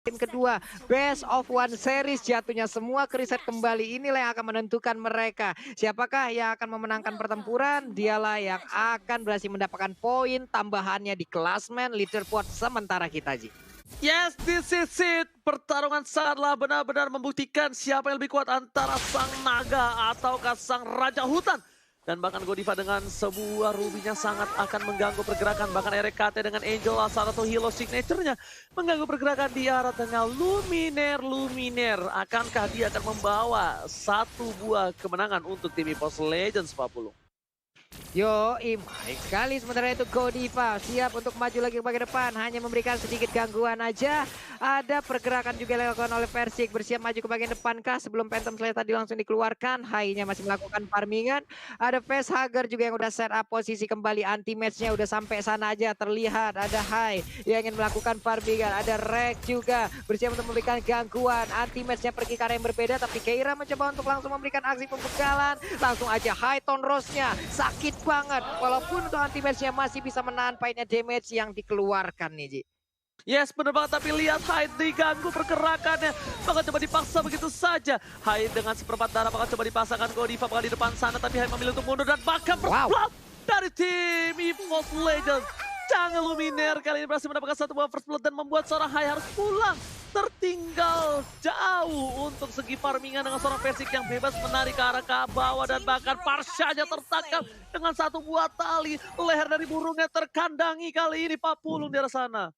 Tim kedua, best of one series jatuhnya semua ke reset kembali. Inilah yang akan menentukan mereka. Siapakah yang akan memenangkan pertempuran? Dialah yang akan berhasil mendapatkan poin tambahannya di klasmen leaderboard sementara kita, Ji. Yes, this is it. Pertarungan sangatlah benar-benar membuktikan siapa yang lebih kuat antara sang naga ataukah sang raja hutan. Dan bahkan Godiva dengan sebuah rubinya sangat akan mengganggu pergerakan. Bahkan RKT dengan Angel salah satu hero signature-nya mengganggu pergerakan di arah tengah. Luminer. Akankah dia akan membawa satu buah kemenangan untuk tim EVOS Legends 40? Yo, baik sekali. Sementara itu Godiva siap untuk maju lagi ke bagian depan. Hanya memberikan sedikit gangguan aja. Ada pergerakan juga dilakukan oleh Versik. Bersiap maju ke bagian depan kah sebelum Phantom Slayer tadi langsung dikeluarkan. Hai-nya masih melakukan farmingan. Ada Facehugger juga yang udah set up posisi kembali. Anti-match-nya udah sampai sana aja terlihat. Ada Hai yang ingin melakukan farmingan. Ada Rek juga bersiap untuk memberikan gangguan. Anti-match-nya pergi ke arah yang berbeda. Tapi Keira mencoba untuk langsung memberikan aksi pembegalan. Langsung aja High Tone Rose-nya. Sakit banget. Walaupun untuk anti-match-nya masih bisa menahan painnya damage yang dikeluarkan nih, Ji. Yes, bener banget, tapi lihat Hyde diganggu pergerakannya. Bahkan coba dipaksa begitu saja. Hyde dengan seperempat darah bahkan coba dipaksakan Godiva bahkan di depan sana. Tapi Hyde memilih untuk mundur dan bahkan first dari tim EVOS Legends. Jangan Luminer kali ini berhasil mendapatkan satu buah first blood dan membuat seorang Hyde harus pulang. Tertinggal jauh untuk segi farmingan dengan seorang Versik yang bebas menarik ke arah ke bawah. Dan bahkan Parsyanya tertangkap dengan satu buah tali. Leher dari burungnya terkandangi kali ini Pak Pulung di arah sana.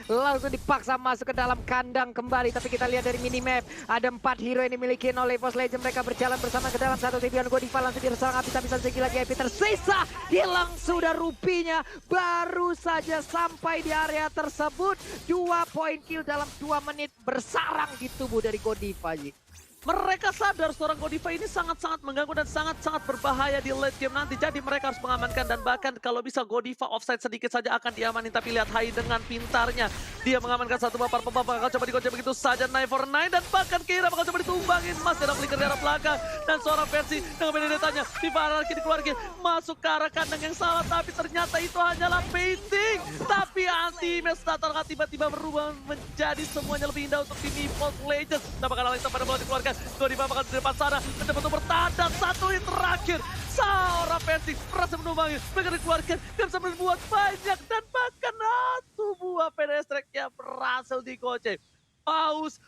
Langsung dipaksa masuk ke dalam kandang kembali. Tapi kita lihat dari minimap, ada 4 hero yang dimiliki oleh EVOS Legends. Mereka berjalan bersama ke dalam satu tim dengan Godiva langsung diserang habis-habisan segi lagi. IP tersisa, hilang sudah rupinya. Baru saja sampai di area tersebut. 2 poin kill dalam 2 menit bersarang di tubuh dari Godiva, Ji. Mereka sadar seorang Godiva ini sangat-sangat mengganggu dan sangat-sangat berbahaya di late game nanti. Jadi mereka harus mengamankan dan bahkan kalau bisa Godiva offside sedikit saja akan diamanin. Tapi lihat Hai dengan pintarnya. Dia mengamankan satu bapar pembapar. Bakal coba digocek begitu saja 9 for 9. Dan bahkan Kira bakal coba ditumbangin. Masih ada flicker di arah belakang. Dan seorang versi dengan Benedetanya. Viva kini keluarga masuk ke arah kandang yang salah. Tapi ternyata itu hanyalah baiting. Tapi anti-match datang tiba-tiba berubah menjadi semuanya lebih indah untuk tim EVOS Legends. Nah bakal langsung pada bola dikeluarkan. Godiva bakal di depan sana, mencoba untuk bertahan dan satu hit terakhir. Seorang Versik berhasil menumbangi, mereka dikeluarkan dan bisa berbuat banyak dan bahkan satu buah PDS track-nya berhasil digocek. Paus,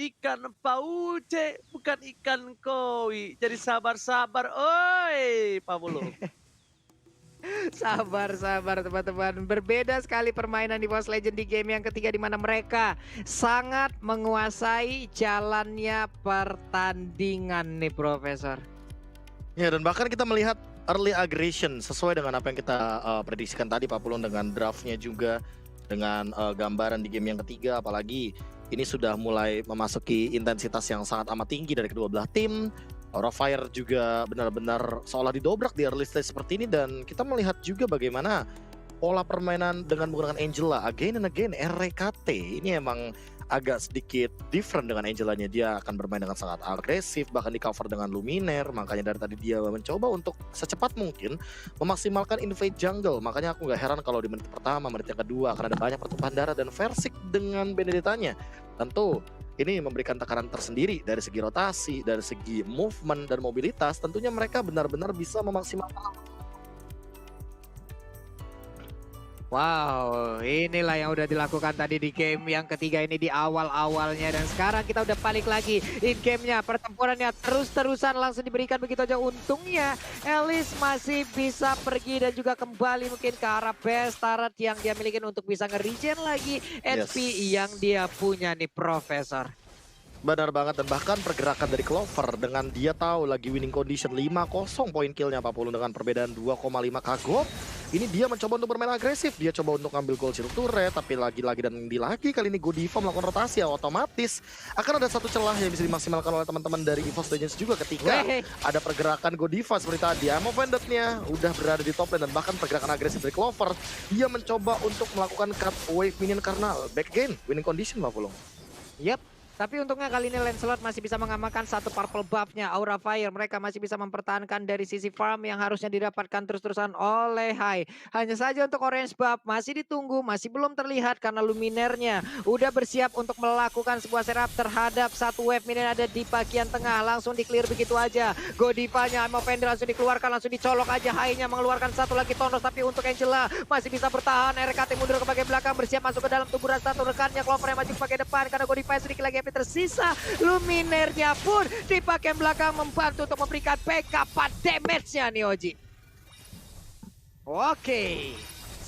ikan pauce bukan ikan koi. Jadi sabar-sabar, oi Pak Bulu. Sabar teman-teman. Berbeda sekali permainan di EVOS Legends di game yang ketiga di mana mereka sangat menguasai jalannya pertandingan nih Profesor. Ya, dan bahkan kita melihat early aggression sesuai dengan apa yang kita prediksikan tadi Pak Pulung, dengan draftnya juga, dengan gambaran di game yang ketiga. Apalagi ini sudah mulai memasuki intensitas yang sangat amat tinggi dari kedua belah tim. Aura Fire juga benar-benar seolah didobrak di early stage seperti ini. Dan kita melihat juga bagaimana pola permainan dengan menggunakan Angela again and again. RKT ini emang agak sedikit different dengan Angelanya. Dia akan bermain dengan sangat agresif, bahkan di cover dengan Luminer. Makanya dari tadi dia mencoba untuk secepat mungkin memaksimalkan invade jungle. Makanya aku gak heran kalau di menit pertama, menit yang kedua akan ada banyak pertumpahan darah. Dan Versik dengan Benedetanya tentu ini memberikan tekanan tersendiri dari segi rotasi, dari segi movement dan mobilitas. Tentunya mereka benar-benar bisa memaksimalkan. Wow, inilah yang udah dilakukan tadi di game yang ketiga ini di awal-awalnya. Dan sekarang kita udah balik lagi in game-nya. Pertempurannya terus-terusan langsung diberikan begitu aja. Untungnya Elis masih bisa pergi dan juga kembali mungkin ke arah best turret yang dia miliki untuk bisa nge-regen lagi HP yang dia punya nih Profesor. Benar banget, dan bahkan pergerakan dari Clover dengan dia tahu lagi winning condition 5-0 poin killnya Pak Pulung dengan perbedaan 2,5 kagok. Ini dia mencoba untuk bermain agresif, dia coba untuk ngambil gold shield turret, tapi lagi-lagi dan lagi kali ini Godiva melakukan rotasi yang otomatis akan ada satu celah yang bisa dimaksimalkan oleh teman-teman dari EVOS Legends juga ketika ada pergerakan Godiva seperti tadi. Ammo Vended-nya udah berada di top lane dan bahkan pergerakan agresif dari Clover, dia mencoba untuk melakukan cut wave minion karena back gain winning condition Pak Pulung. Yap. Tapi untungnya kali ini Lancelot masih bisa mengamankan satu purple buff-nya. Aura Fire mereka masih bisa mempertahankan dari sisi farm yang harusnya didapatkan terus-terusan oleh Hai. Hanya saja untuk orange buff masih ditunggu, masih belum terlihat karena Luminernya udah bersiap untuk melakukan sebuah serap terhadap satu wave minion ada di bagian tengah. Langsung di-clear begitu aja. Godivanya mau Fender langsung dikeluarkan, langsung dicolok aja. Hai-nya mengeluarkan satu lagi Thanos, tapi untuk Angela masih bisa bertahan. RKT mundur ke bagian belakang, bersiap masuk ke dalam tubuh satu rekannya. Clover yang maju ke bagian depan karena Godivanya sedikit lagi tersisa. Luminernya pun di bagian belakang membantu untuk memberikan backup damage-nya nih Oji. Oke.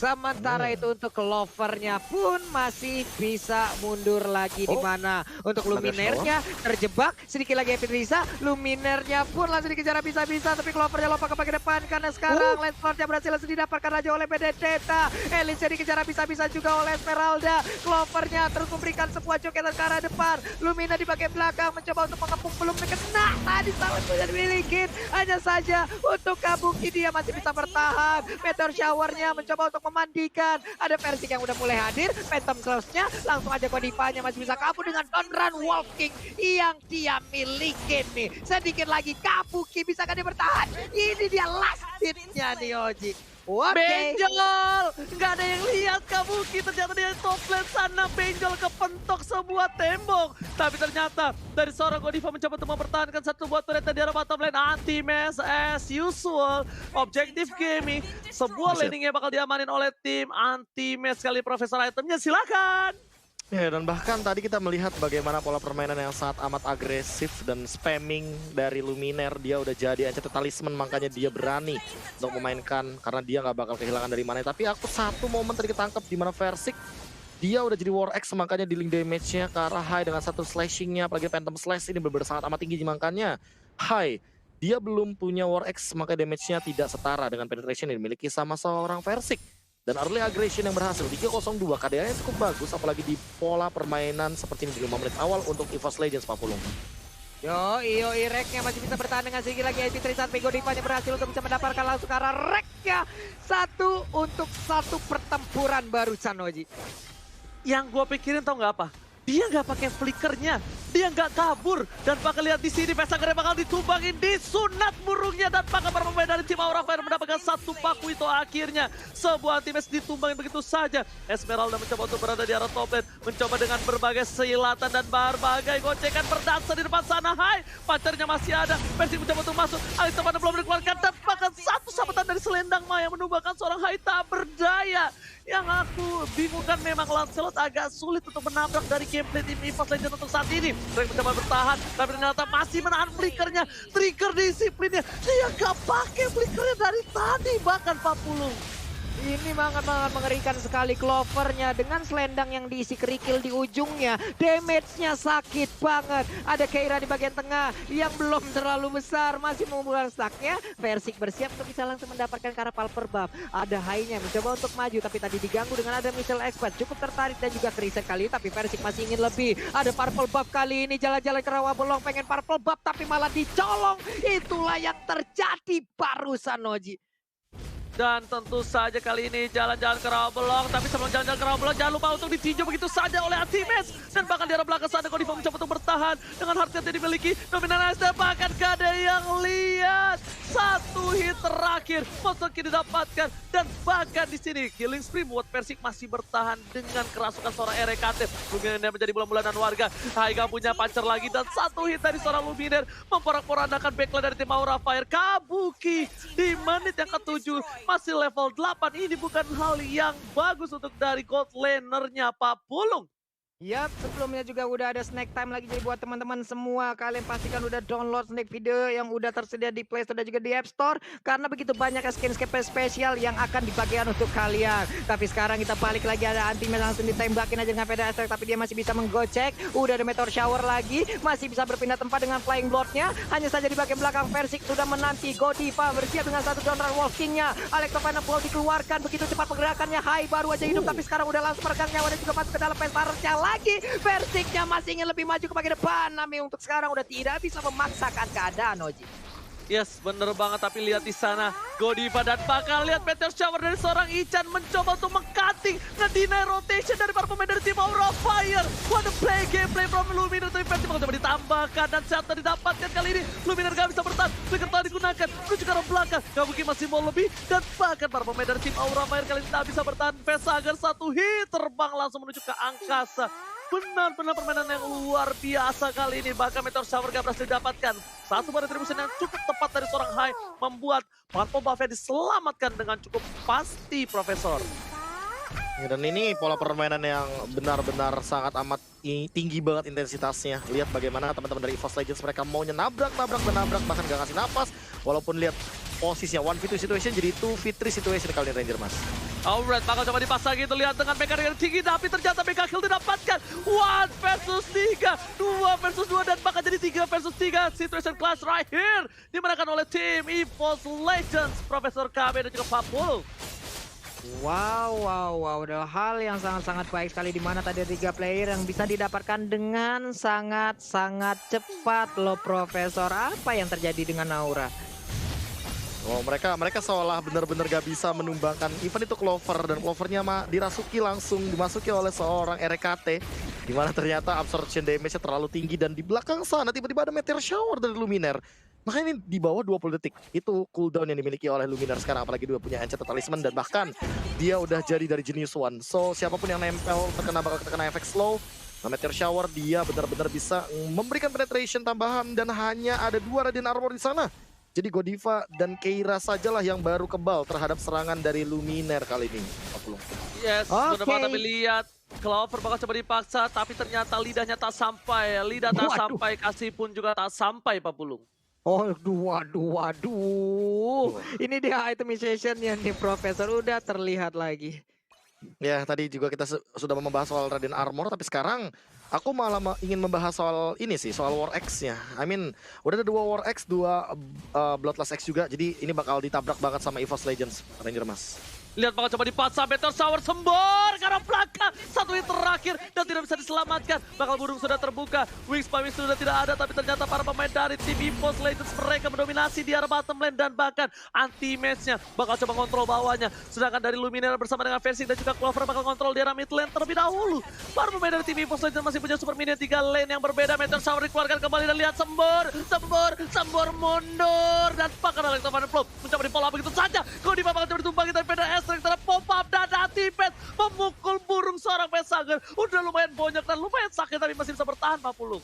Sementara itu untuk Clover-nya pun masih bisa mundur lagi di mana untuk Luminernya terjebak sedikit lagi Epitrisa. Luminernya pun langsung dikejar bisa-bisa tapi Clover-nya lompat ke bagian depan karena sekarang Lancelot-nya berhasil langsung didapatkan aja oleh Benedetta. Elise dikejar bisa-bisa juga oleh Esmeralda. Clover-nya terus memberikan sebuah jogetan ke arah depan. Lumina di bagian belakang mencoba untuk mengepung, belum kena. Tadi sangat sudah dimiliki. Hanya saja untuk Kabuki dia masih bisa bertahan. Meteor Shower-nya mencoba untuk memandikan. Ada versi yang udah mulai hadir. Phantom Slash-nya langsung aja Godivanya masih bisa kabur dengan Donran Walking yang dia miliki nih. Sedikit lagi Kabuki bisa kan dia bertahan. Ini dia last hit-nya nih Oji. Benjol! Nggak ada yang lihat Kabuki, ternyata dia top lane sana. Benjol kepentok sebuah tembok. Tapi ternyata dari seorang Godiva mencoba untuk mempertahankan satu buat turret di arah bottom lane. Anti-Mess as usual. Objective gaming. Sebuah landingnya bakal diamanin oleh tim Anti-Mess kali Profesor Itemnya. Silakan! Ya, dan bahkan tadi kita melihat bagaimana pola permainan yang sangat amat agresif dan spamming dari Luminer. Dia udah jadi Enchanted Talisman, makanya dia berani untuk memainkan karena dia nggak bakal kehilangan dari mana. Tapi aku satu momen tadi ketangkep di mana Versik dia udah jadi War X, makanya dealing damage-nya ke arah Hai dengan satu slashing-nya, apalagi Phantom Slash ini benar-benar sangat amat tinggi. Makanya Hai dia belum punya War X, maka damage-nya tidak setara dengan penetration yang dimiliki sama seorang Versik. Dan early aggression yang berhasil 3-0-2, KDA-nya cukup bagus apalagi di pola permainan seperti ini di 5 menit awal untuk EVOS Legends Pak Pulung. Yo, Reknya masih bisa bertahan dengan sedikit lagi IP Tristan. Godivanya berhasil untuk bisa mendapatkan langsung ke arah Reknya. Satu untuk satu pertempuran barusan Oji. Yang gue pikirin tau nggak apa? Dia nggak pakai flickernya, dia nggak kabur, dan bakal lihat di sini Pesagernya bakal ditumbangin, disunat burungnya, dan bakal pemain dari tim Aura Fire mendapatkan satu paku itu akhirnya. Sebuah tim ditumbangin begitu saja. Esmeralda mencoba untuk berada di arah top lane, mencoba dengan berbagai silatan dan berbagai gocekan berdansa di depan sana. Hai, pacarnya masih ada, Persik mencoba untuk masuk, Alex Tepana belum dikeluarkan, dan bahkan satu sabetan dari selendang Maya menumbangkan seorang Hai tak berdaya. Yang aku bingungkan memang Lancelot agak sulit untuk menabrak dari gameplay tim EVOS Legends untuk saat ini. Mereka mencoba bertahan, tapi ternyata masih menahan flickernya. Trigger disiplinnya, dia gak pakai flickernya dari tadi bahkan 40. Ini banget mengerikan sekali Clover-nya dengan selendang yang diisi kerikil di ujungnya. Damage-nya sakit banget. Ada Keira di bagian tengah yang belum terlalu besar. Masih mengumpulkan stack-nya. Versik bersiap untuk bisa langsung mendapatkan Karapal Perbab. Ada Hai-nya mencoba untuk maju tapi tadi diganggu dengan ada Missile Expert. Cukup tertarik dan juga kriset kali ini tapi Versik masih ingin lebih. Ada Purple Buff kali ini jalan-jalan ke rawa bolong pengen Purple Buff tapi malah dicolong. Itulah yang terjadi barusan Oji. Dan tentu saja kali ini jalan-jalan ke rawa belong. Tapi sebelum jalan-jalan ke rawa belong, jangan lupa untuk ditinjau begitu saja oleh Anti-Mess. Dan bahkan di arah belakang sana Godiva mencoba untuk bertahan dengan hard yang dimiliki. Dominan Azda bahkan gak ada yang lihat. Satu hit terakhir Motoki didapatkan. Dan bahkan di sini Killing Spree buat Persik masih bertahan dengan kerasukan seorang RKT. Luminer menjadi bulan-bulanan warga. Hai gak punya pacar lagi dan satu hit dari seorang Luminer memporak-porandakan backline dari tim Aura Fire. Kabuki di menit yang ke-7 masih level 8. Ini bukan hal yang bagus untuk dari gold laner-nya Pak Pulung. Yap, sebelumnya juga udah ada snack time lagi. Jadi buat teman-teman semua, kalian pastikan udah download snack video yang udah tersedia di Play Store dan juga di App Store. Karena begitu banyak skin-skin spesial yang akan dibagikan untuk kalian. Tapi sekarang kita balik lagi, ada Anti-Mess langsung ditembakin aja dengan Veda Attack. Tapi dia masih bisa menggocek. Udah ada Meteor Shower lagi. Masih bisa berpindah tempat dengan Flying Blood-nya. Hanya saja di bagian belakang Versik sudah menanti. Godiva bersiap dengan satu Donran Walking-nya. Electrovana Ball dikeluarkan. Begitu cepat pergerakannya. Hai baru aja hidup. Tapi sekarang udah langsung meregang nyawa dan juga masuk ke dalam pesparnya lagi. Versiknya masih ingin lebih maju ke bagian depan. Tapi untuk sekarang udah tidak bisa memaksakan keadaan Oji. Yes, bener banget. Tapi lihat di sana Godiva dan bakal lihat Meteor Shower dari seorang Ichan mencoba untuk meng-cutting, nge-deny rotation dari para pemain dari tim Aura Fire. What a play, gameplay from Luminar. Tapi Versi bakal coba ditambahkan dan Shelter didapatkan kali ini. Luminar gak bisa bertahan, flicker telah digunakan. Menuju ke arah belakang, gak mungkin masih mau lebih. Dan bahkan para pemain dari tim Aura Fire kali ini tak bisa bertahan. Vesager satu hit, terbang langsung menuju ke angkasa. Benar-benar permainan yang luar biasa kali ini. Bahkan Meteor Shower gak berhasil didapatkan. Satu bar retribution yang cukup tepat dari seorang Hai membuat Panpo Buffet diselamatkan dengan cukup pasti, Profesor. Ya, dan ini pola permainan yang benar-benar sangat amat tinggi banget intensitasnya. Lihat bagaimana teman-teman dari EVOS Legends mereka maunya nabrak, bahkan gak ngasih napas. Walaupun lihat posisinya 1v2 situation jadi 2v3 situation kali ini Ranger Mas. Alright, bakal coba dipasang gitu, lihat dengan mekanik yang tinggi, tapi ternyata mega kill didapatkan. 1 versus 3, 2 versus 2, dan bakal jadi 3 versus 3. Situation clash right here, dimenangkan oleh tim EVOS Legends, Profesor KB dan juga Papul. Wow, ada hal yang sangat-sangat baik sekali di mana tadi 3 player yang bisa didapatkan dengan sangat-sangat cepat loh, Profesor. Apa yang terjadi dengan Aura? Oh, mereka seolah benar-benar gak bisa menumbangkan even itu Clover, dan Clovernya dirasuki langsung dimasuki oleh seorang RKT, dimana ternyata absorption damage-nya terlalu tinggi, dan di belakang sana tiba-tiba ada Meteor Shower dari Luminar. Makanya ini di bawah 20 detik itu cooldown yang dimiliki oleh Luminar sekarang, apalagi dia punya Enchanted Talisman dan bahkan dia udah jadi dari Genius One. So siapapun yang nempel bakal terkena efek slow. Nah, Meteor Shower dia benar-benar bisa memberikan penetration tambahan, dan hanya ada 2 Radiant Armor di sana. Jadi Godiva dan Keira sajalah yang baru kebal terhadap serangan dari Luminar kali ini. Yes, benar banget, tapi lihat Clover bakal coba dipaksa, tapi ternyata lidahnya tak sampai. Lidah tak sampai, kasih pun juga tak sampai, Pak Pulung. Oh, waduh. Ini dia itemization-nya nih, Profesor. Udah terlihat lagi. Ya, tadi juga kita sudah membahas soal Radiant Armor, tapi sekarang aku malah ingin membahas soal ini sih, soal War X-nya. I mean, udah ada 2 War X, 2 Bloodlust X juga, jadi ini bakal ditabrak banget sama EVOS Legends, Ranger Mas. Lihat bakal coba dipaksa, Meteor Shower sembor ke arah belakang. 1 hit terakhir dan tidak bisa diselamatkan. Bakal burung sudah terbuka, Wings by Wings sudah tidak ada, tapi ternyata para pemain dari tim EVOS Legends mereka mendominasi di arah bottom lane, dan bahkan anti-match-nya bakal coba kontrol bawahnya. Sedangkan dari Luminar bersama dengan Versing dan juga Clover bakal kontrol di arah mid lane terlebih dahulu. Para pemain dari tim EVOS Legends masih punya super minion 3 lane yang berbeda. Meteor Shower dikeluarkan kembali, dan lihat sembor mundur, dan bahkan Electro Van Flow mencoba di follow up begitu saja. Godiva bakal coba ditumpangi, tapi PDS ternyata pop up dan anti-pet memukul burung seorang Vesager. Udah lumayan banyak dan lumayan sakit, tapi masih bisa bertahan, Pak Pulung.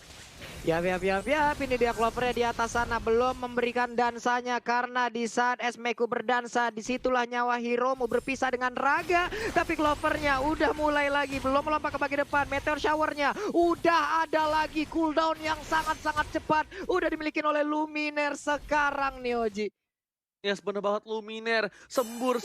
Ya, ini dia Clovernya di atas sana belum memberikan dansanya, karena di saat Esmeku berdansa disitulah nyawa Hiromu berpisah dengan raga. Tapi Clovernya udah mulai lagi, belum melompat ke bagian depan. Meteor Shower-nya udah ada lagi, cooldown yang sangat-sangat cepat udah dimiliki oleh Luminar sekarang nih, Oji. Yes, bener banget, Luminar sembur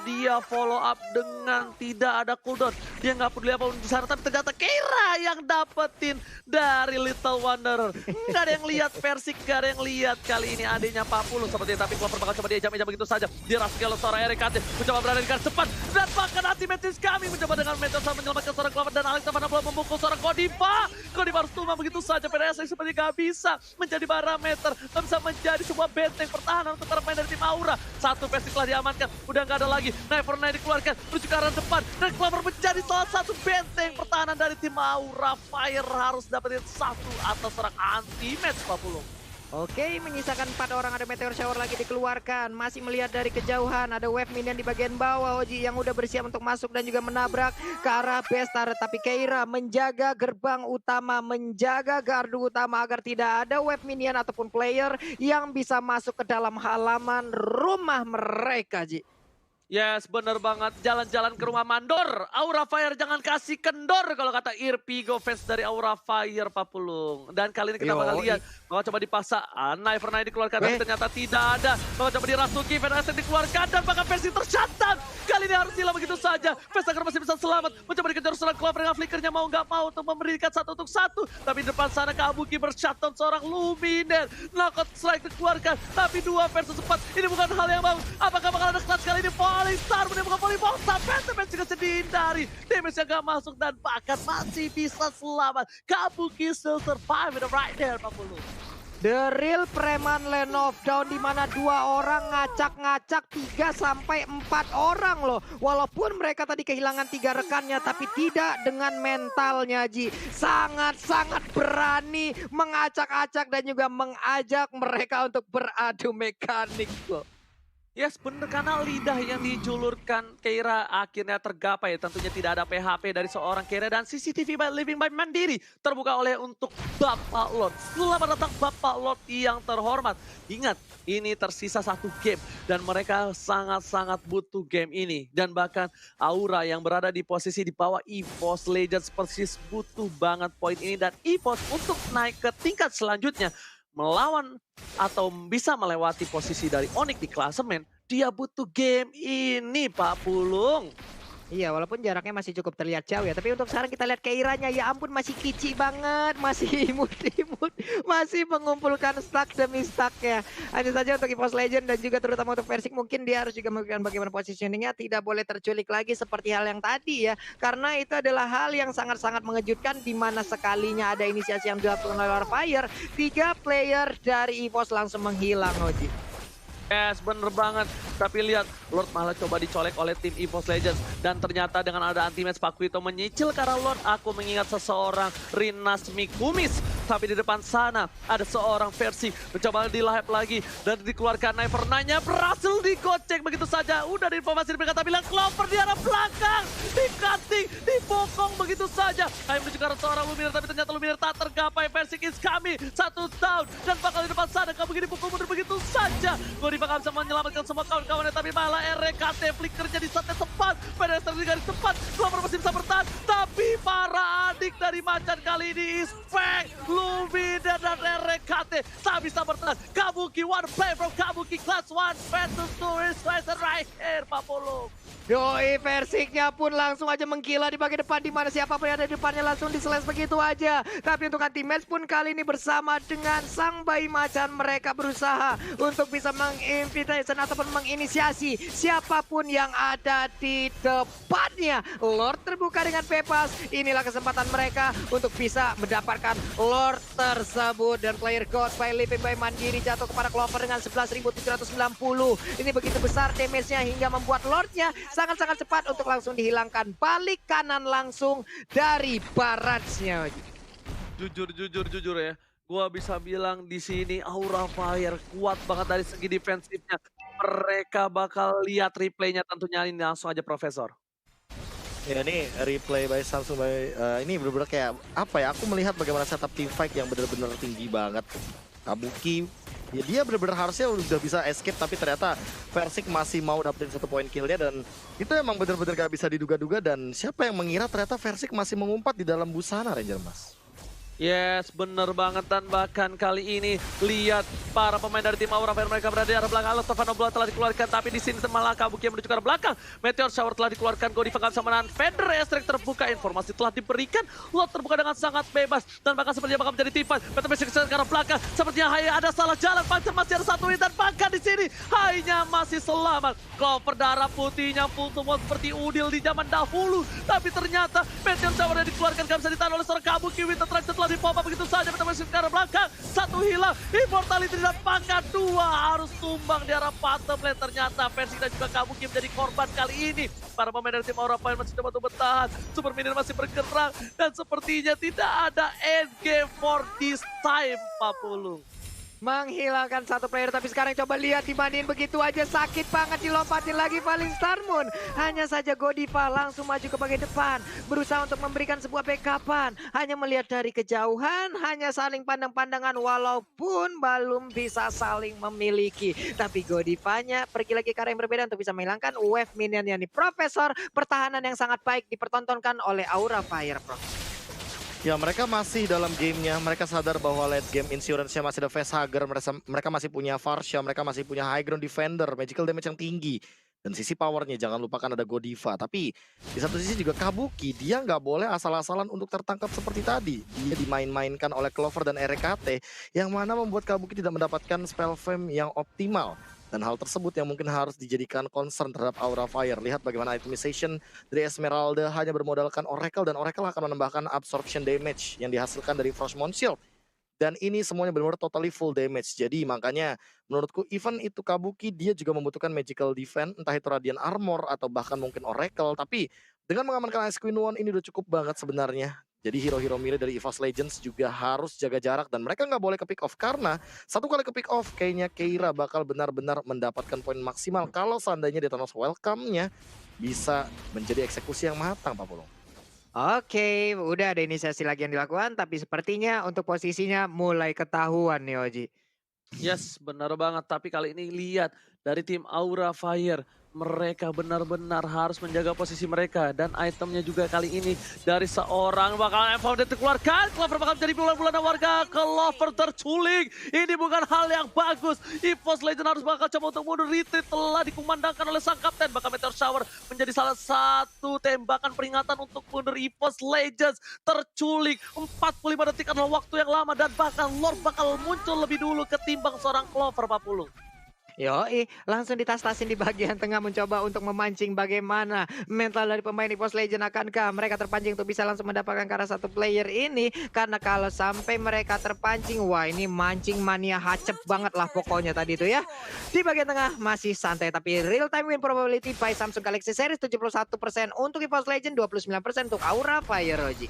dia follow up dengan tidak ada cooldown. Dia nggak peduli apa di sana, tapi ternyata Keira yang dapetin dari Little Wanderer. Nggak ada yang lihat, Persik nggak ada yang lihat kali ini adanya Papulung seperti itu. Tapi Clover bakal coba diejam-ejam begitu saja. Dirasuki oleh seorang RKT, mencoba berada di garis cepat, dan bahkan anti-matches kami mencoba dengan Meteor Shower menyelamatkan seorang Clover, dan Alex Tavana memukul seorang Godiva. Godiva harus tumbang begitu saja. PDS seperti nggak bisa menjadi parameter, nggak bisa menjadi sebuah benteng pertahanan untuk para pemain dari tim Aura. 1 Versing telah diamankan, udah nggak ada lagi. Nevernight dikeluarkan menuju ke arah depan, dan Clover menjadi salah satu benteng pertahanan dari tim Aura Fire. Harus dapetin 1 atas seorang anti-match, Pak Pulung. Oke, menyisakan 4 orang. Ada Meteor Shower lagi dikeluarkan. Masih melihat dari kejauhan, ada wave minion di bagian bawah, Oji, yang udah bersiap untuk masuk dan juga menabrak ke arah base turret. Tapi Keira menjaga gerbang utama, menjaga gardu utama agar tidak ada wave minion ataupun player yang bisa masuk ke dalam halaman rumah mereka, Ji. Yes, bener banget. Jalan-jalan ke rumah mandor. Aura Fire jangan kasih kendor kalau kata Irpigo fans dari Aura Fire, Pak Pulung. Dan kali ini kita bakal lihat. Bakal coba dipaksa. Knife dikeluarkan, tapi ternyata tidak ada. Bakal coba dirasuki, Venaset dikeluarkan, dan bahkan versi tercatat. Kali ini harus hilang begitu saja. Vesager masih bisa selamat. Mencoba dikejar seorang Clover dengan flickernya mau nggak mau untuk memberikan 1 untuk 1. Tapi di depan sana Kabuki bershutdown seorang Luminar. Knockout strike dikeluarkan, tapi 2 versus 4. Ini bukan hal yang bagus. Apakah bakal ada clutch kali ini? Star menemukan volleyball, sampai juga sedih dihindari. Damage yang gak masuk, dan bahkan masih bisa selamat. Kabuki still survive with the right there, Pak Pulung. The real preman land of down di mana 2 orang ngacak-ngacak 3 sampai 4 orang loh. Walaupun mereka tadi kehilangan 3 rekannya tapi tidak dengan mentalnya Ji. Sangat-sangat berani mengacak-acak dan juga mengajak mereka untuk beradu mekanik loh. Yes, bener, karena lidah yang dijulurkan Keira akhirnya tergapai. Tentunya tidak ada PHP dari seorang Keira dan CCTV by Living by Mandiri terbuka oleh untuk Bapak Lord. Selamat datang Bapak Lord yang terhormat. Ingat, ini tersisa 1 game dan mereka sangat-sangat butuh game ini. Dan bahkan Aura yang berada di posisi di bawah EVOS Legends persis butuh banget poin ini. Dan EVOS untuk naik ke tingkat selanjutnya melawan atau bisa melewati posisi dari Onyx di klasemen, dia butuh game ini Pak Pulung. Iya, walaupun jaraknya masih cukup terlihat jauh ya. Tapi untuk sekarang kita lihat Keiranya, ya ampun masih kicik banget. Masih imut-imut. Masih mengumpulkan stack demi stack ya. Hanya saja untuk EVOS Legend dan juga terutama untuk Versik mungkin dia harus juga memberikan bagaimana positioningnya. Tidak boleh terculik lagi seperti hal yang tadi ya. Karena itu adalah hal yang sangat-sangat mengejutkan. Di mana sekalinya ada inisiasi yang dilakukan oleh Fire, 3 player dari EVOS langsung menghilang Oji. Yes, bener banget. Tapi lihat, Lord malah coba dicolek oleh tim EVOS Legends. Dan ternyata dengan ada anti-match Pak Kuito menyicil karena Lord, aku mengingat seseorang Rinas Mikumis. Tapi di depan sana ada seorang versi mencoba di-live lagi. Dan dikeluarkan Knifer Nanya berhasil digocek begitu saja. Udah diinformasi diberikan tapi lihat Clover di arah belakang. Di-cutting, dibokong begitu saja. Hanya menuju ke arah seorang Luminar tapi ternyata Luminar tak tergapai. Versik is kami, 1 down. Dan bakal di depan sana, kamu begini pukul mundur begitu saja. Bakal bisa menyelamatkan semua kawan-kawannya tapi malah RKT flickernya di saatnya tepat. Pedestrian di garis tepat, Clover masih bisa bertahan. Tapi para adik dari Macan kali ini is back. Lumina dan RKT tak bisa bertahan. Kabuki one play from Kabuki class 1 versus 2 is right here Pak Polo. Yoi, Versiknya pun langsung aja menggila di bagian depan di mana siapapun yang ada di depannya langsung di-slash begitu aja. Tapi untuk anti-match pun kali ini bersama dengan sang bayi macan mereka berusaha untuk bisa menginvitation ataupun menginisiasi siapapun yang ada di depannya. Lord terbuka dengan bebas. Inilah kesempatan mereka untuk bisa mendapatkan Lord tersebut dan player God by Living by Mandiri jatuh kepada Clover dengan 11.790. Ini begitu besar damage-nya hingga membuat Lordnya sangat-sangat cepat untuk langsung dihilangkan. Balik kanan langsung dari barrage-nya. Jujur ya. Gua bisa bilang di sini Aura Fire kuat banget dari segi defensifnya. Mereka bakal lihat replaynya tentunya ini langsung aja Profesor. Ya ini replay by Samsung ini bener-bener kayak apa ya, aku melihat bagaimana setup team fight yang bener-bener tinggi banget. Kabuki, ya dia bener-bener harusnya udah bisa escape tapi ternyata Versik masih mau dapetin 1 poin killnya dan itu emang bener-bener gak bisa diduga-duga dan siapa yang mengira ternyata Versik masih mengumpat di dalam busana Ranger Mas. Yes, bener banget dan bahkan kali ini lihat para pemain dari tim Aura Fire mereka berada di arah belakang. Stefano Bola telah dikeluarkan tapi di sini malah Kabuki yang menuju ke arah belakang. Meteor Shower telah dikeluarkan, Godiva gak bisa menahan. Feder Estrek terbuka, informasi telah diberikan. Lot terbuka dengan sangat bebas dan bahkan sepertinya bakal menjadi teamfight. Meteor Estrek ke arah belakang, sepertinya Hai ada salah jalan. Pancer masih ada 1 hit dan bahkan di sini Hai-nya masih selamat. Clover darah putihnya full semua seperti Udil di zaman dahulu. Tapi ternyata Meteor Shower yang dikeluarkan gak bisa ditahan oleh seorang Kabuki. Winter Track setelah dipompa begitu saja, Meteor Estrek ke arah belakang. 1 hilang, Immortality dan bahkan 2 harus tumbang di arah bottom lane. Ternyata Versik dan juga Kabuki menjadi korban kali ini. Para pemain dari tim Aura Fire masih coba untuk bertahan. Super Minion masih bergerak dan sepertinya tidak ada end game for this time Pak Pulung. Menghilangkan 1 player tapi sekarang coba lihat dibandingin begitu aja sakit banget dilompatin lagi paling Starmoon. Hanya saja Godiva langsung maju ke bagian depan berusaha untuk memberikan sebuah backupan. Hanya melihat dari kejauhan, hanya saling pandang-pandangan walaupun belum bisa saling memiliki. Tapi Godivanya pergi lagi ke arah yang berbeda untuk bisa menghilangkan wave minion yang di Profesor. Pertahanan yang sangat baik dipertontonkan oleh Aura Fire Pro. Ya mereka masih dalam gamenya, mereka sadar bahwa late game insurance-nya masih ada Facehugger, mereka masih punya Varsha, mereka masih punya high ground defender, magical damage yang tinggi. Dan sisi powernya jangan lupakan ada Godiva, tapi di satu sisi juga Kabuki, dia nggak boleh asal-asalan untuk tertangkap seperti tadi. Dia dimain-mainkan oleh Clover dan RKT, yang mana membuat Kabuki tidak mendapatkan spell fame yang optimal. Dan hal tersebut yang mungkin harus dijadikan concern terhadap Aura Fire. Lihat bagaimana itemization dari Esmeralda hanya bermodalkan Oracle dan Oracle akan menambahkan absorption damage yang dihasilkan dari Frostmourne Shield. Dan ini semuanya benar-benar totally full damage. Jadi makanya menurutku even itu Kabuki dia juga membutuhkan magical defense, entah itu Radiant Armor atau bahkan mungkin Oracle. Tapi dengan mengamankan Ice Queen One ini udah cukup banget sebenarnya. Jadi hero-hero melee dari EVOS Legends juga harus jaga jarak dan mereka nggak boleh ke pick off karena satu kali ke pick off kayaknya Keira bakal benar-benar mendapatkan poin maksimal kalau seandainya di Thanos welcome-nya bisa menjadi eksekusi yang matang Pak Pulung. Oke, udah ada inisiasi lagi yang dilakukan, tapi sepertinya untuk posisinya mulai ketahuan nih Oji. Yes, benar banget. Tapi kali ini lihat dari tim Aura Fire. Mereka benar-benar harus menjaga posisi mereka. Dan itemnya juga kali ini dari seorang bakal FVD dikeluarkan. Clover bakal menjadi bulan-bulanan warga. Clover terculik. Ini bukan hal yang bagus. EVOS Legend harus bakal coba untuk mundur. Retreat telah dikumandangkan oleh sang kapten. Bahkan Meteor Shower menjadi salah satu tembakan peringatan untuk mundur EVOS Legends. Terculik. 45 detik adalah waktu yang lama. Dan bahkan Lord bakal muncul lebih dulu ketimbang seorang Clover, Pak Pulung. Yoi, langsung ditas-tasin di bagian tengah mencoba untuk memancing bagaimana mental dari pemain EVOS Legend. Akankah mereka terpancing untuk bisa langsung mendapatkan ke arah satu player ini? Karena kalau sampai mereka terpancing, wah ini mancing mania hacep banget lah pokoknya tadi itu ya. Di bagian tengah masih santai, tapi real time win probability by Samsung Galaxy Series 71% untuk EVOS Legend, 29% untuk Aura Fire, Roji.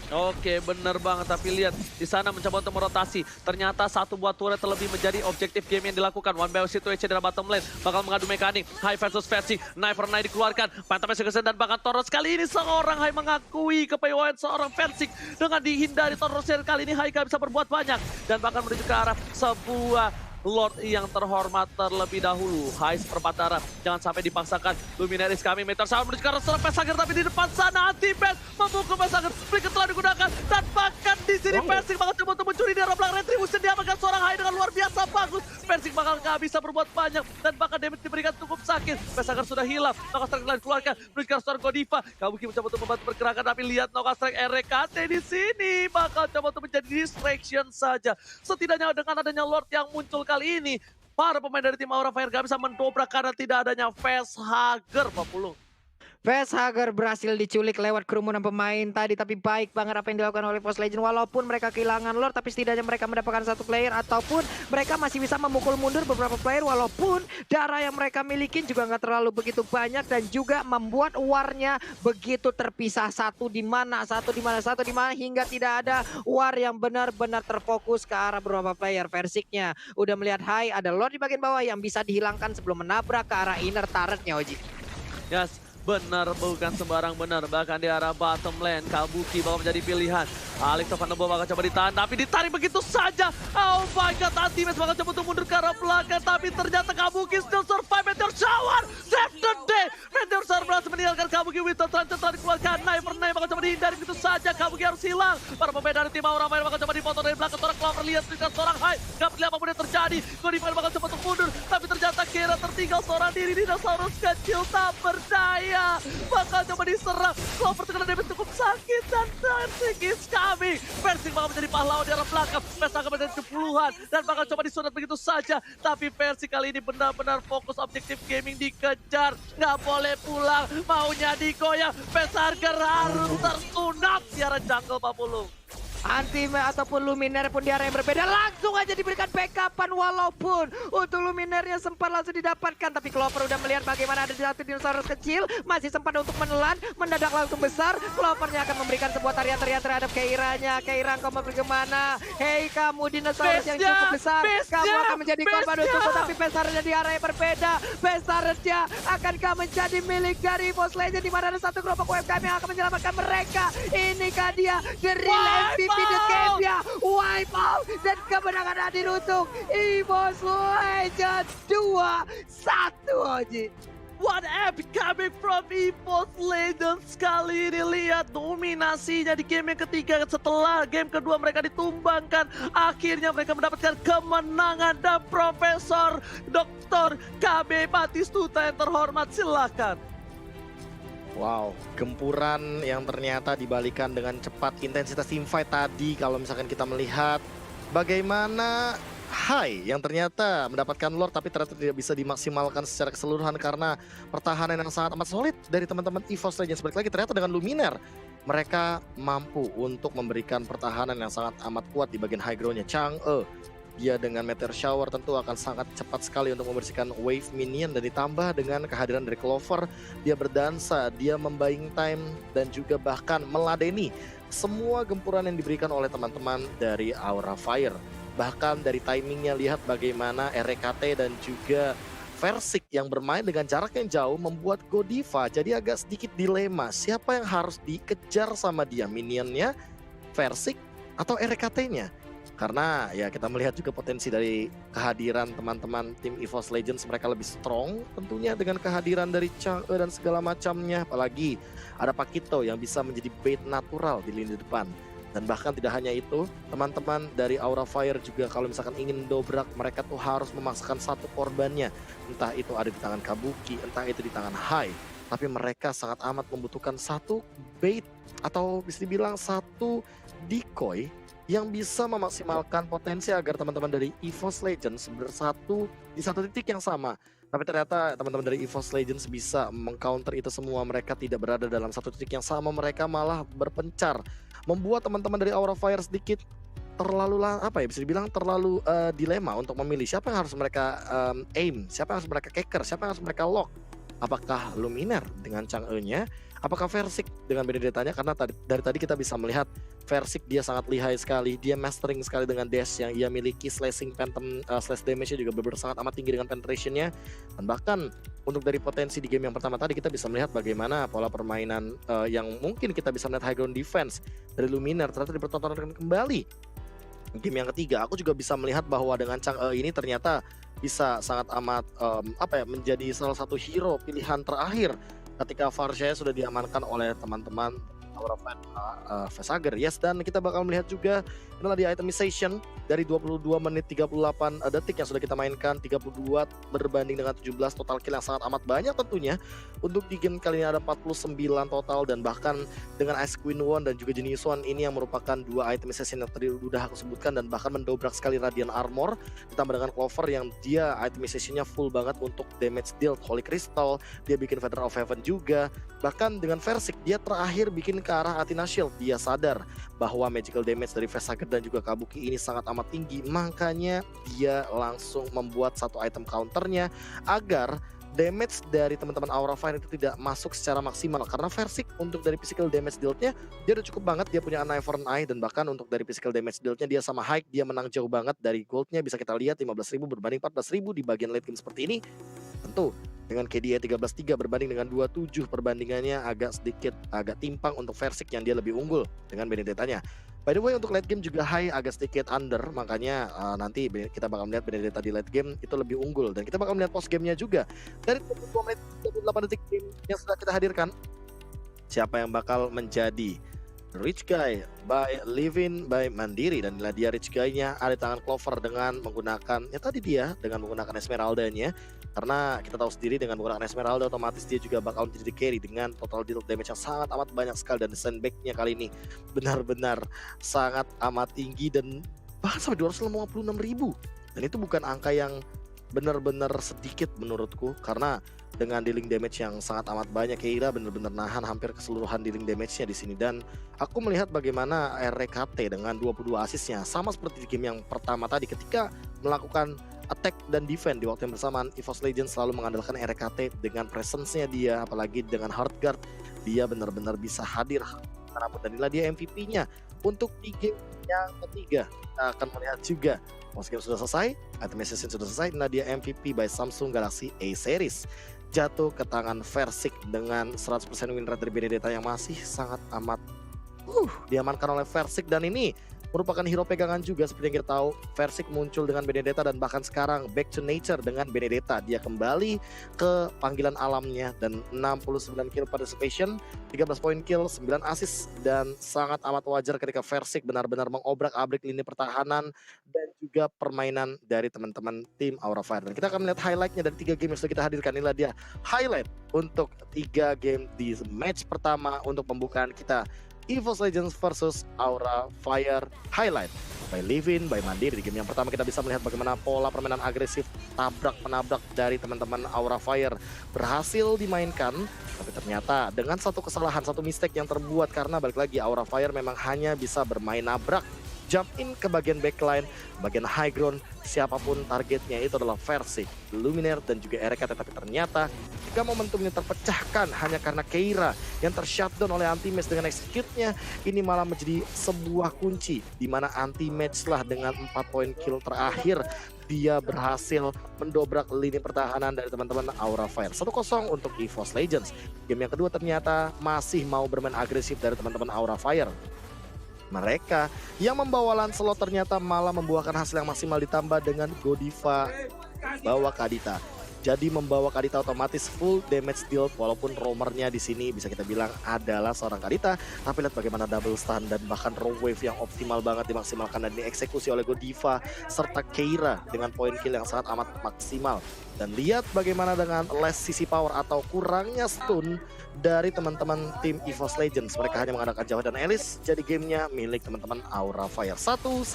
Oke, bener banget. Tapi lihat di sana mencoba untuk merotasi. Ternyata satu buah turret terlebih menjadi objektif game yang dilakukan. One by one situation dari bottom lane bakal mengadu mekanik. High versus Versi. Knife for Knife dikeluarkan. Pantapnya Segesen dan bahkan Toros. Kali ini seorang High mengakui kepewaan seorang Versi. Dengan dihindari Toros kali ini High gak bisa berbuat banyak. Dan bahkan menuju ke arah sebuah Lord yang terhormat terlebih dahulu. High seperempat darah. Jangan sampai dipaksakan. Luminaris kami. Meteor Shower menuju ke arah seorang Pesager. Tapi di depan sana anti-base memukul Pesager. Flicker telah digunakan. Dan bahkan di sini Persik bakal coba untuk mencuri di arah belakang. Retribution diamankan seorang High dengan luar biasa bagus. Persik bakal gak bisa berbuat banyak. Dan bahkan damage diberikan cukup sakit. Pesager sudah hilang. Noka Strike telah dikeluarkan. Menuju ke arah seorang Godiva. Kabuki mencoba untuk membantu pergerakan. Tapi lihat Noka Strike RKT di sini. Bakal coba untuk menjadi distraction saja. Setidaknya dengan adanya Lord yang muncul kali ini, para pemain dari tim Aura Fire gak bisa mendobrak karena tidak adanya Facehugger, Pak Pulung. Facehugger berhasil diculik lewat kerumunan pemain tadi, tapi baik banget apa yang dilakukan oleh EVOS Legend. Walaupun mereka kehilangan Lord, tapi setidaknya mereka mendapatkan satu player ataupun mereka masih bisa memukul mundur beberapa player. Walaupun darah yang mereka milikin juga nggak terlalu begitu banyak dan juga membuat warnya begitu terpisah, satu di mana hingga tidak ada war yang benar-benar terfokus ke arah beberapa player. Versiknya udah melihat High, ada Lord di bagian bawah yang bisa dihilangkan sebelum menabrak ke arah inner turretnya, Oji. Yes. Benar, bukan sembarang benar. Bahkan di arah bottom lane, Kabuki bakal menjadi pilihan. Alex Tovanebo bakal coba ditahan, tapi ditarik begitu saja. Oh my god, Antimes bakal coba untuk mundur ke arah belakang. Tapi ternyata Kabuki still survive. Meteor Shower, save the day. Meteor Shower berhasil meninggalkan Kabuki. Winston telah dikeluarkan. Knife for Knife bakal coba dihindari begitu saja. Kabuki harus hilang. Para pemain dari tim Aura Fire bakal coba dipotong dari belakang. Seorang Clover lihat dengan seorang High. Gak peduli apapun yang terjadi. Godiva bakal coba untuk mundur. Tapi ternyata Keira tertinggal seorang diri. Dinosaurus kecil tak berdaya. Bakal coba diserang. Clover terkena damage cukup sakit dan Persik is coming. Persik bakal menjadi pahlawan di arah belakang. Persik akan menjadi kepuluhan dan bakal coba disunat begitu saja. Tapi Persik kali ini benar-benar fokus objektif gaming dikejar. Nggak boleh pulang. Maunya digoyang. Pesager harus tersunat di arah jungle, Pak Pulung. Antime ataupun Luminaire pun di area yang berbeda langsung aja diberikan backupan, walaupun untuk Luminaire-nya sempat langsung didapatkan, tapi Clover udah melihat bagaimana ada satu dinosaurus kecil masih sempat untuk menelan, mendadak langsung besar. Clover-nya akan memberikan sebuah tarian-tarian terhadap Keira-nya. Keira, kamu pergi kemana? Hei kamu dinosaurus yang cukup besar, kamu akan menjadi korban untukku. Tapi Pesarnya di area yang berbeda. Pesarnya akankah menjadi milik dari EVOS Legend, di mana ada satu kelompok UMKM yang akan menyelamatkan mereka. Inikah dia The Real MVP The Game-nya, wipe out, dan kemenangan hadir untuk EVOS Legend 2-1, Oji. What epic coming from EVOS Legends kali ini. Lihat dominasinya di game yang ketiga. Setelah game kedua mereka ditumbangkan, akhirnya mereka mendapatkan kemenangan. Dan Profesor Dr. KB Batistuta yang terhormat, silakan. Wow, gempuran yang ternyata dibalikan dengan cepat. Intensitas teamfight tadi kalau misalkan kita melihat bagaimana High yang ternyata mendapatkan Lord tapi ternyata tidak bisa dimaksimalkan secara keseluruhan karena pertahanan yang sangat amat solid dari teman-teman EVOS Legends. Balik lagi ternyata dengan Luminaire mereka mampu untuk memberikan pertahanan yang sangat amat kuat di bagian high ground-nya. Chang'e, dia dengan Meteor Shower tentu akan sangat cepat sekali untuk membersihkan wave minion, dan ditambah dengan kehadiran dari Clover, dia berdansa, dia membuying time, dan juga bahkan meladeni semua gempuran yang diberikan oleh teman-teman dari Aura Fire. Bahkan dari timingnya, lihat bagaimana RKT dan juga Versik yang bermain dengan jarak yang jauh membuat Godiva jadi agak sedikit dilema. Siapa yang harus dikejar sama dia, minionnya, Versik, atau RKT-nya? Karena ya kita melihat juga potensi dari kehadiran teman-teman tim EVOS Legends, mereka lebih strong tentunya dengan kehadiran dari Chang'e dan segala macamnya. Apalagi ada Pakito yang bisa menjadi bait natural di lini depan. Dan bahkan tidak hanya itu, teman-teman dari Aura Fire juga kalau misalkan ingin dobrak, mereka tuh harus memaksakan satu korbannya. Entah itu ada di tangan Kabuki, entah itu di tangan Hai. Tapi mereka sangat amat membutuhkan satu bait atau bisa dibilang satu decoy yang bisa memaksimalkan potensi agar teman-teman dari EVOS Legends bersatu di satu titik yang sama. Tapi ternyata teman-teman dari EVOS Legends bisa mengcounter itu semua. Mereka tidak berada dalam satu titik yang sama, mereka malah berpencar. Membuat teman-teman dari Aura Fire sedikit terlalu bisa dibilang terlalu dilema untuk memilih siapa yang harus mereka aim, siapa yang harus mereka keker, siapa yang harus mereka lock. Apakah Luminar dengan Chang'e-nya, apakah Versik dengan Benedetta-nya? Karena dari tadi kita bisa melihat Versik dia sangat lihai sekali, dia mastering sekali dengan dash yang ia miliki, slashing phantom slash damage-nya juga benar-benar sangat amat tinggi dengan penetration-nya. Dan bahkan untuk dari potensi di game yang pertama tadi kita bisa melihat bagaimana pola permainan yang mungkin kita bisa melihat high ground defense dari Luminar ternyata dipertontonkan kembali. Game yang ketiga aku juga bisa melihat bahwa dengan Chang'e ini ternyata bisa sangat amat menjadi salah satu hero pilihan terakhir ketika Varshaya sudah diamankan oleh teman-teman Aura Vesager. Yes, dan kita bakal melihat juga inilah di itemization dari 22 menit 38 detik yang sudah kita mainkan, 32 berbanding dengan 17, total kill yang sangat amat banyak tentunya. Untuk di game kali ini ada 49 total, dan bahkan dengan Ice Queen One dan juga Genius One ini yang merupakan dua itemization yang tadi udah aku sebutkan, dan bahkan mendobrak sekali Radiant Armor ditambah dengan Clover yang dia itemization-nya full banget untuk damage deal, Holy Crystal, dia bikin Feather of Heaven juga. Bahkan dengan Versik dia terakhir bikin ke arah Athena Shield. Dia sadar bahwa magical damage dari Vesager dan juga Kabuki ini sangat amat tinggi, makanya dia langsung membuat satu item counternya agar damage dari teman-teman Aura Fire itu tidak masuk secara maksimal. Karena Versik untuk dari physical damage deal-nya dia udah cukup banget, dia punya Eye for an Eye, dan bahkan untuk dari physical damage deal-nya dia sama Hike, dia menang jauh banget dari gold-nya. Bisa kita lihat 15.000 berbanding 14.000 di bagian late game seperti ini. Tentu dengan KDA 13-3 berbanding dengan 27, perbandingannya agak timpang untuk Versik yang dia lebih unggul dengan Benedetta-nya. By the way, untuk late game juga Hai agak sedikit under, makanya nanti kita bakal melihat Benedetta di late game itu lebih unggul. Dan kita bakal melihat post game-nya juga. Dari 22 menit 38 detik game yang sudah kita hadirkan, siapa yang bakal menjadi Rich Guy by Livin by Mandiri. Dan inilah dia Rich Guy-nya, ada di tangan Clover dengan menggunakan dengan menggunakan Esmeralda-nya. Karena kita tahu sendiri dengan menggunakan Esmeralda otomatis dia juga bakal menjadi carry dengan total deal damage yang sangat amat banyak sekali. Dan sandbag-nya kali ini benar-benar sangat amat tinggi dan bahkan sampai 256.000. Dan itu bukan angka yang benar-benar sedikit menurutku, karena dengan dealing damage yang sangat amat banyak, Keira benar-benar nahan hampir keseluruhan dealing damage-nya di sini. Dan aku melihat bagaimana RKT dengan 22 assist-nya sama seperti di game yang pertama tadi, ketika melakukan attack dan defense di waktu yang bersamaan, EVOS Legends selalu mengandalkan RKT dengan presence-nya dia, apalagi dengan hard guard, dia benar-benar bisa hadir. Dan inilah dia MVP-nya untuk di game yang ketiga. Kita akan melihat juga post game sudah selesai, itemization sudah selesai. Nah, dia MVP by Samsung Galaxy A Series jatuh ke tangan Versik dengan 100% win rate dari Benedetta yang masih sangat amat diamankan oleh Versik. Dan ini merupakan hero pegangan juga seperti yang kita tahu. Versik muncul dengan Benedetta dan bahkan sekarang back to nature dengan Benedetta. Dia kembali ke panggilan alamnya dan 69 kill participation, 13 point kill, 9 assist, dan sangat amat wajar ketika Versik benar-benar mengobrak-abrik lini pertahanan dan juga permainan dari teman-teman tim Aura Fire. Dan kita akan melihat highlight-nya dari 3 game yang sudah kita hadirkan. Inilah dia highlight untuk 3 game di match pertama untuk pembukaan kita, EVOS Legends versus Aura Fire highlight. by Livin, by Mandiri. Di game yang pertama kita bisa melihat bagaimana pola permainan agresif tabrak-menabrak dari teman-teman Aura Fire berhasil dimainkan. Tapi ternyata dengan satu kesalahan, satu mistake yang terbuat karena balik lagi Aura Fire memang hanya bisa bermain nabrak. Jump in ke bagian backline, bagian high ground, siapapun targetnya itu adalah Versik, Luminaire, dan juga RK. Tapi ternyata jika momentum ini terpecahkan hanya karena Keira yang tershutdown oleh Anti-Match dengan execute-nya, ini malah menjadi sebuah kunci di mana Anti-Match lah dengan 4 poin kill terakhir dia berhasil mendobrak lini pertahanan dari teman-teman Aura Fire. 1-0 untuk EVOS Legends. Game yang kedua ternyata masih mau bermain agresif dari teman-teman Aura Fire. Mereka yang membawa Lancelot ternyata malah membuahkan hasil yang maksimal, ditambah dengan Godiva bawa Kadita. Jadi membawa Kadita otomatis full damage deal, walaupun roamernya di sini bisa kita bilang adalah seorang Kadita. Tapi lihat bagaimana double stun dan bahkan raw wave yang optimal banget dimaksimalkan dan dieksekusi oleh Godiva serta Keira dengan poin kill yang sangat amat maksimal. Dan lihat bagaimana dengan less CC power atau kurangnya stun dari teman-teman tim EVOS Legends. Mereka hanya mengandalkan Jawa dan Elis, jadi gamenya milik teman-teman Aura Fire. 1-1.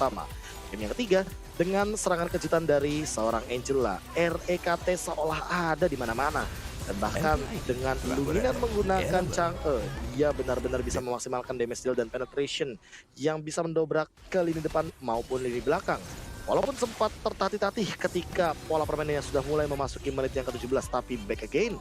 Game yang ketiga dengan serangan kejutan dari seorang Angela. REKT seolah ada di mana-mana. Dan bahkan dengan Luminaire menggunakan Chang'e, dia benar-benar bisa memaksimalkan damage deal dan penetration yang bisa mendobrak ke lini depan maupun lini belakang. Walaupun sempat tertatih-tatih ketika pola permainannya sudah mulai memasuki menit yang ke-17, tapi back again